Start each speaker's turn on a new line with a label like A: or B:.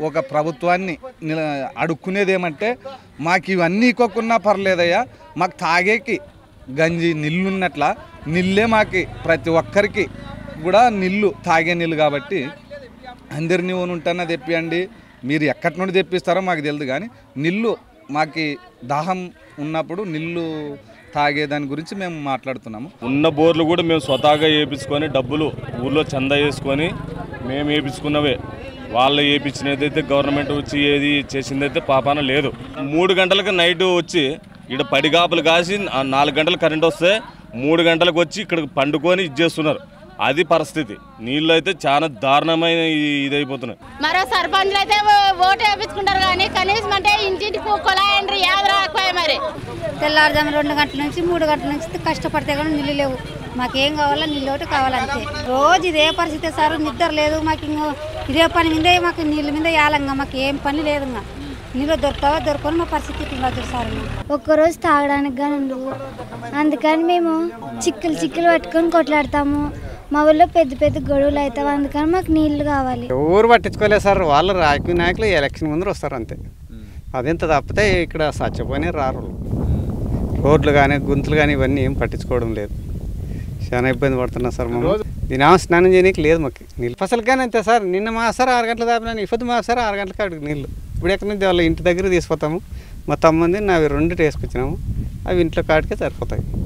A: ఒక ప్రభుత్వాన్ని అడుక్కునేది ఏమంటే మాకు ఇవన్నీ ఇవ్వకున్నా పర్లేదయ్యా, మాకు తాగేకి గంజి నీళ్ళు ఉన్నట్ల నీళ్ళే మాకు ప్రతి ఒక్కరికి కూడా నీళ్ళు తాగే నీళ్ళు కాబట్టి అందరినీ ఉంటానా తెప్పియండి. మీరు ఎక్కడి నుండి తెప్పిస్తారో మాకు తెలియదు, కానీ నీళ్ళు మాకు దాహం ఉన్నప్పుడు నీళ్ళు తాగేదాని గురించి మేము మాట్లాడుతున్నాము.
B: ఉన్న బోర్లు కూడా మేము స్వతహాగా వేయించుకొని డబ్బులు ఊళ్ళో చందా వేసుకొని మేము వేయించుకున్నవే. వాళ్ళు వేయించినదైతే గవర్నమెంట్ వచ్చి ఏది చేసిందైతే పాపాన లేదు. 3 గంటలకు నైట్ వచ్చి ఇక్కడ పడిగాపులు కాసి 4 గంటలు కరెంట్ వస్తే 3 గంటలకు వచ్చి ఇక్కడ పండుకొని ఇచ్చేస్తున్నారు. అది పరిస్థితి. నీళ్ళు అయితే చాలా దారుణమైన ఇదైపోతున్నాయి.
C: మరో సర్పంచ్లు అయితే ఓటు వేయించుకుంటారు, కానీ కనీసం అంటే ఇంటింటికి కొలాయండ్రి యాద రాకపోయా. మరి
D: తెల్లారుజాము 2 గంటల నుంచి 3 గంటల నుంచి కష్టపడితే కానీ నీళ్ళు లేవు. మాకేం కావాలా, నీళ్ళు ఒకటి కావాలంతే. రోజు ఇదే పరిస్థితి సార్, నిద్ర లేదు మాకు. ఇంకో ఇదే పని మీదే మాకు, నీళ్ళ మీద వేయాలంగా, మాకు ఏం పని లేదు. నీళ్ళు దొరుకుతావా దొరకని మా పరిస్థితి ఉండదు సార్.
E: ఒక్కరోజు తాగడానికి కానీ ఉండవు, అందుకని మేము చిక్కులు పట్టుకొని కొట్లాడతాము. మా ఊళ్ళో పెద్ద పెద్ద గొడవలు అవుతావు, అందుకని మాకు నీళ్లు కావాలి.
F: ఎవరు పట్టించుకోలేదు సార్, వాళ్ళు రాజకీయ నాయకులు ఎలక్షన్ ముందర వస్తారు అంతే. అదెంత తప్పితే ఇక్కడ సచ్చిపోయినా రారు. రోడ్లు కానీ గుంతలు కానీ ఇవన్నీ ఏం పట్టించుకోవడం లేదు. చాలా ఇబ్బంది పడుతున్నాం సార్. మేము దీని స్నానం చేయడానికి లేదు మాకు నీళ్ళు. అసలు కానీ అంతే సార్, నిన్న మాసారు 6 గంటలు దాపినా, ఇప్పుడు మాసారు 6 గంటలకు అడిగి నీళ్ళు. ఇప్పుడు ఎక్కడి నుంచి వాళ్ళ ఇంటి దగ్గర తీసుకుపోతాము. మా తమ్ముంది నావి 2 వేసుకొచ్చినాము, అవి ఇంట్లో కాడికే సరిపోతాయి.